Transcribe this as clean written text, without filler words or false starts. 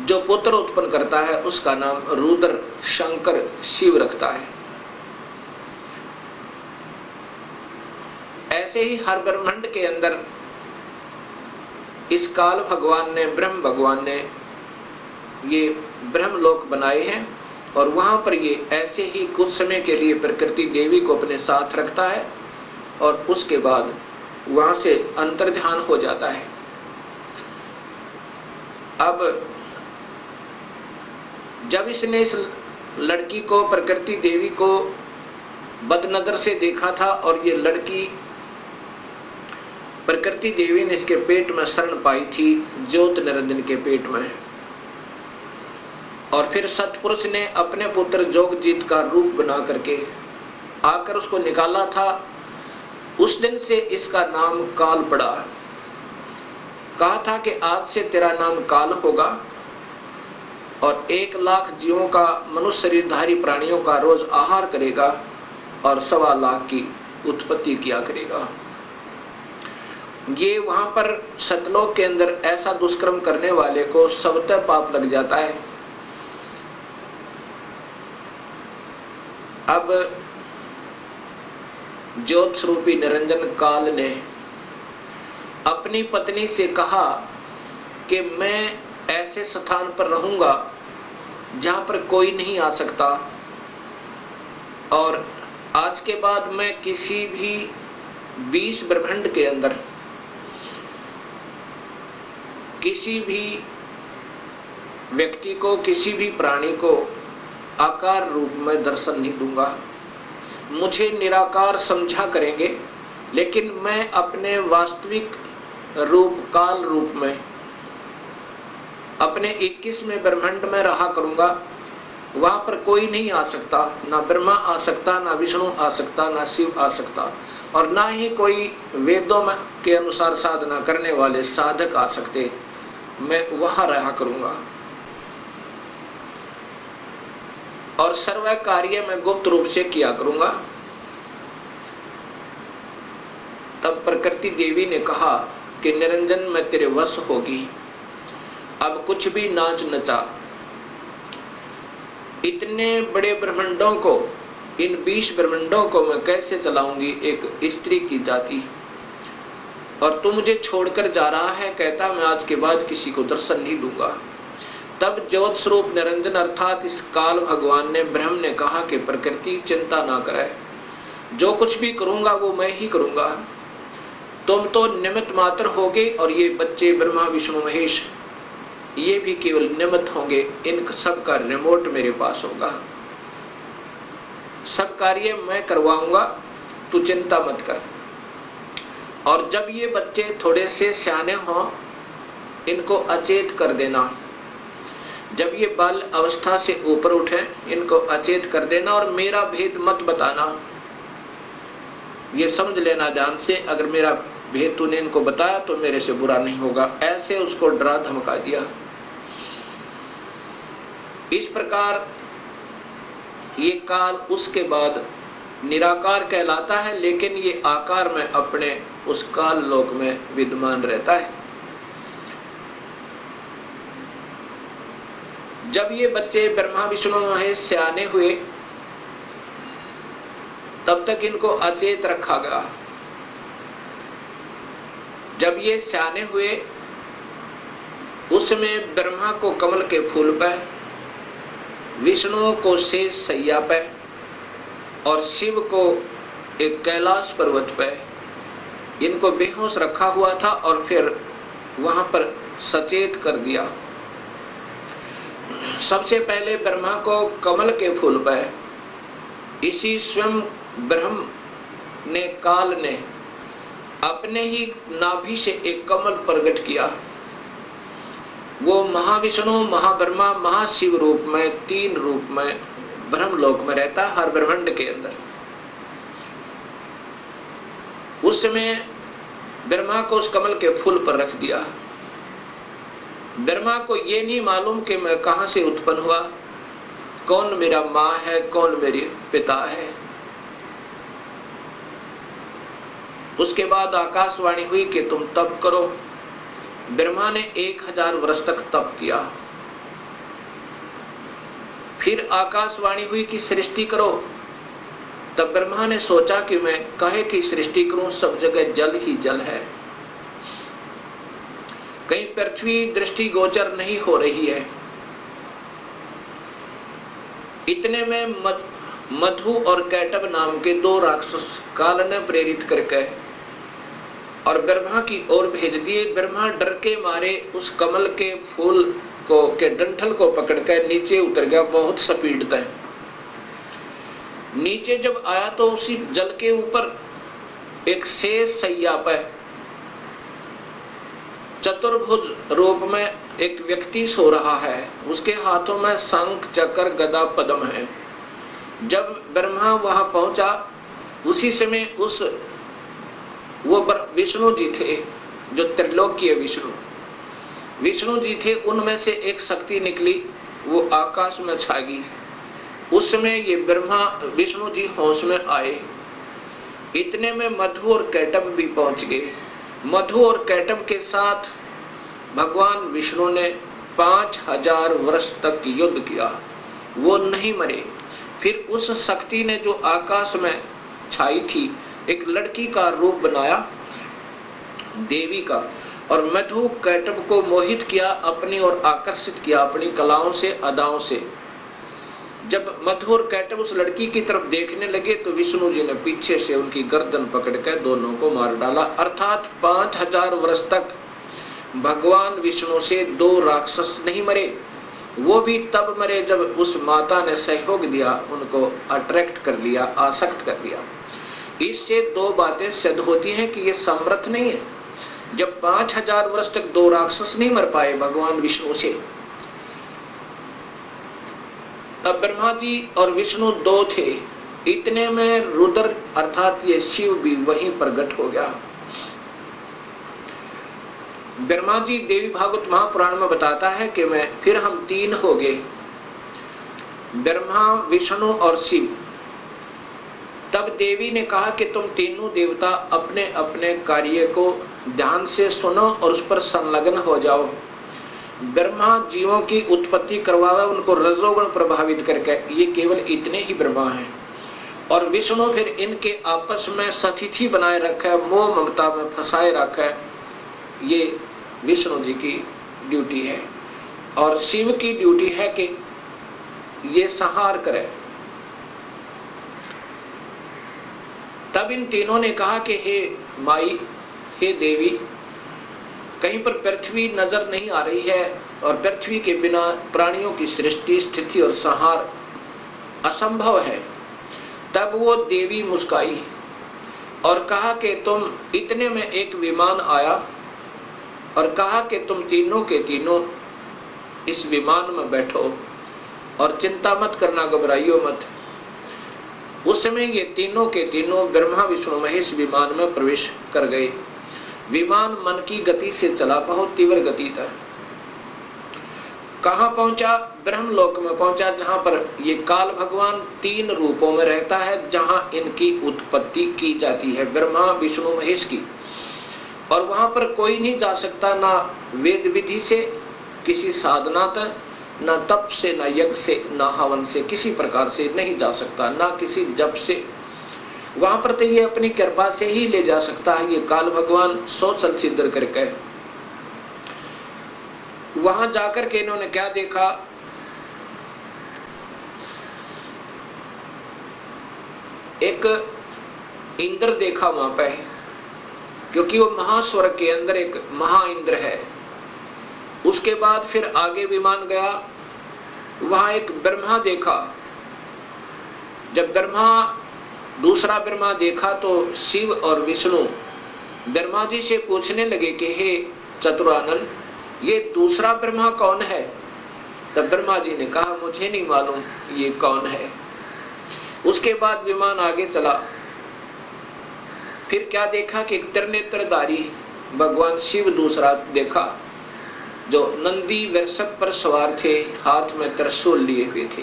जो पुत्र उत्पन्न करता है उसका नाम रुद्र शंकर शिव रखता है। ऐसे ही हर ब्रह्मांड के अंदर इस काल भगवान ने, ब्रह्म भगवान ने ये ब्रह्मलोक बनाए हैं और वहां पर ये ऐसे ही कुछ समय के लिए प्रकृति देवी को अपने साथ रखता है और उसके बाद वहां से अंतर्ध्यान हो जाता है। अब जब इसने इस लड़की को, प्रकृति देवी को बदनजर से देखा था और ये लड़की प्रकृति देवी ने इसके पेट में शरण पाई थी, ज्योत निरंजन के पेट में, और फिर सतपुरुष ने अपने पुत्र जोगजीत का रूप बना करके आकर उसको निकाला था। उस दिन से इसका नाम काल पड़ा। कहा था कि आज से तेरा नाम काल होगा और 1 लाख जीवों का, मनुष्य शरीरधारी प्राणियों का रोज आहार करेगा और 1.25 लाख की उत्पत्ति किया करेगा। ये वहां पर सतलोक के अंदर ऐसा दुष्कर्म करने वाले को स्वतः पाप लग जाता है। अब ज्योत स्वरूपी निरंजन काल ने अपनी पत्नी से कहा कि मैं ऐसे स्थान पर रहूंगा जहां पर कोई नहीं आ सकता और आज के बाद मैं किसी भी 20 ब्रह्मांड के अंदर किसी भी व्यक्ति को, किसी भी प्राणी को आकार रूप में दर्शन नहीं दूंगा। मुझे निराकार समझा करेंगे, लेकिन मैं अपने वास्तविक रूप, काल रूप में अपने 21वें ब्रह्मांड में रहा करूंगा। वहां पर कोई नहीं आ सकता, ना ब्रह्मा आ सकता, ना विष्णु आ सकता, ना शिव आ सकता, और ना ही कोई वेदों में के अनुसार साधना करने वाले साधक आ सकते। मैं वहां रहा करूंगा और सर्व कार्य मैं गुप्त रूप से किया करूंगा। तब प्रकृति देवी ने कहा कि निरंजन मैं तेरे वश होगी, अब कुछ भी नाच नचा। इतने बड़े ब्रह्मांडों को, इन 20 ब्रह्मांडों को मैं कैसे चलाऊंगी एक स्त्री की जाति, और तू मुझे छोड़कर जा रहा है, कहता मैं आज के बाद किसी को दर्शन नहीं दूंगा। तब ज्योत स्वरूप निरंजन अर्थात इस काल भगवान ने, ब्रह्म ने कहा कि प्रकृति चिंता ना करे, जो कुछ भी करूंगा वो मैं ही करूंगा, तुम तो निमित्त मात्र होगे और ये बच्चे ब्रह्मा विष्णु महेश ये भी केवल निमित्त होंगे। इन सब का रिमोट मेरे पास होगा, सब कार्य मैं करवाऊंगा, तू चिंता मत कर। और जब ये बच्चे थोड़े से सियाने हों, इनको अचेत कर देना। जब ये बाल अवस्था से ऊपर उठे, इनको अचेत कर देना और मेरा भेद मत बताना। ये समझ लेना ध्यान से, अगर मेरा भेद तूने इनको बताया तो मेरे से बुरा नहीं होगा। ऐसे उसको डरा धमका दिया। इस प्रकार ये काल उसके बाद निराकार कहलाता है, लेकिन ये आकार में अपने उस काल लोक में विद्यमान रहता है। जब ये बच्चे ब्रह्मा विष्णु महेश सियाने हुए, तब तक इनको अचेत रखा गया। जब ये सियाने हुए, उसमें ब्रह्मा को कमल के फूल पे, विष्णु को शेष सैया पे और शिव को एक कैलाश पर्वत पे इनको बेहोश रखा हुआ था और फिर वहां पर सचेत कर दिया। सबसे पहले ब्रह्मा को कमल के फूल पे इसी स्वयं ब्रह्म ने, काल ने अपने ही नाभि से एक कमल प्रकट किया। वो महाविष्णु, महाब्रह्मा, महाशिव रूप में, 3 रूप में ब्रह्मलोक में रहता है, हर ब्रह्मांड के अंदर। उस समय ब्रह्मा को उस कमल के फूल पर रख दिया। ब्रह्मा को ये नहीं मालूम कि मैं कहां से उत्पन्न हुआ, कौन मेरा माँ है, कौन मेरे पिता है। उसके बाद आकाशवाणी हुई कि तुम तप करो। ब्रह्मा ने 1000 वर्ष तक तप किया फिर आकाशवाणी हुई कि सृष्टि करो। तब ब्रह्मा ने सोचा कि मैं काहे की सृष्टि करूं, सब जगह जल ही जल है, कहीं पृथ्वी दृष्टि गोचर नहीं हो रही है। इतने में मधु और कैटब नाम के दो राक्षस काल ने प्रेरित करके और ब्रह्मा की ओर भेज दिए। ब्रह्मा डर के मारे उस कमल के फूल को के डंठल को पकड़कर नीचे उतर गया, बहुत स्पीड तय। नीचे जब आया तो उसी जल के ऊपर एक शेष सैया पर चतुर्भुज रूप में एक व्यक्ति सो रहा है, उसके हाथों में शंख चक्र गदा पद्म है। जब ब्रह्मा वहां पहुंचा उसी समय उस वो विष्णु जी थे, जो त्रिलोकीय विष्णु जी थे, उनमें से एक शक्ति निकली, वो आकाश में छा गई। उस समय ये ब्रह्मा विष्णु जी होश में आए। इतने में मधु और कैटब भी पहुंच गए। मधु और कैटब के साथ भगवान विष्णु ने 5000 वर्ष तक युद्ध किया, वो नहीं मरे। फिर उस शक्ति ने जो आकाश में छाई थी एक लड़की का रूप बनाया, देवी का, और मधु कैटब को मोहित किया, अपनी ओर आकर्षित किया अपनी कलाओं से, अदाओं से। जब मधु और कैटब उस लड़की की तरफ देखने लगे तो विष्णु जी ने पीछे से उनकी गर्दन पकड़कर दोनों को मार डाला। अर्थात 5000 वर्ष तक भगवान विष्णु से 2 राक्षस नहीं मरे। वो भी तब मरे जब उस माता ने सहयोग दिया, उनको अट्रैक्ट कर लिया, आसक्त कर लिया। इससे 2 बातें सिद्ध होती हैं कि ये समर्थ नहीं है। जब 5000 वर्ष तक 2 राक्षस नहीं मर पाए भगवान विष्णु से, तब ब्रह्मा जी और विष्णु 2 थे। इतने में रुद्र अर्थात ये शिव भी वहीं प्रकट हो गया। ब्रह्मा जी देवी भागवत महापुराण में बताता है कि फिर हम 3 हो गए, ब्रह्मा विष्णु और शिव। तब देवी ने कहा कि तुम तीनों देवता अपने अपने कार्य को ध्यान से सुनो और उस पर संलग्न हो जाओ। ब्रह्मा जीवों की उत्पत्ति करवावे, उनको रजोगुण प्रभावित करके, ये केवल इतने ही ब्रह्मा हैं। और विष्णु फिर इनके आपस में सतिथि बनाए रखा, मोह ममता में फंसाए रखा, ये विष्णु जी की ड्यूटी है। और शिव की ड्यूटी है कि ये संहार करे। तब इन तीनों ने कहा कि हे माई, हे देवी, कहीं पर पृथ्वी नजर नहीं आ रही है और पृथ्वी के बिना प्राणियों की सृष्टि, स्थिति और संहार असंभव है। तब वो देवी मुस्काई और कहा कि तुम, इतने में एक विमान आया और कहा कि तुम तीनों के तीनों इस विमान में बैठो और चिंता मत करना, घबराइयो मत। उस समय ये तीनों के तीनों ब्रह्मा विष्णु महेश विमान में प्रवेश कर गए। विमान मन की गति से चला, बहुत तीव्र गति था। कहां पहुंचा? ब्रह्मलोक में पहुंचा, जहां पर ये काल भगवान 3 रूपों में रहता है, जहां इनकी उत्पत्ति की जाती है, ब्रह्मा विष्णु महेश की। और वहां पर कोई नहीं जा सकता, ना वेद विधि से, किसी साधना तक, ना तप से, ना यज्ञ से, ना हवन से, किसी प्रकार से नहीं जा सकता, ना किसी जप से। वहां पर तो ये अपनी कृपा से ही ले जा सकता है, ये काल भगवान सोचल सिद्ध करके। वहां जाकर के इन्होंने क्या देखा? एक इंद्र देखा वहां पे, क्योंकि वो महास्वर्ग के अंदर एक महा इंद्र है। उसके बाद फिर आगे विमान गया, वहां एक ब्रह्मा देखा। जब दूसरा ब्रह्मा देखा तो शिव और विष्णु ब्रह्मा जी से पूछने लगे कि हे चतुरानन, ये दूसरा ब्रह्मा कौन है? तब ब्रह्मा जी ने कहा, मुझे नहीं मालूम ये कौन है। उसके बाद विमान आगे चला। फिर क्या देखा कि एक त्रिनेत्रधारी भगवान शिव दूसरा देखा, जो नंदी वृषभ पर सवार थे, हाथ में त्रिशूल लिए हुए थे।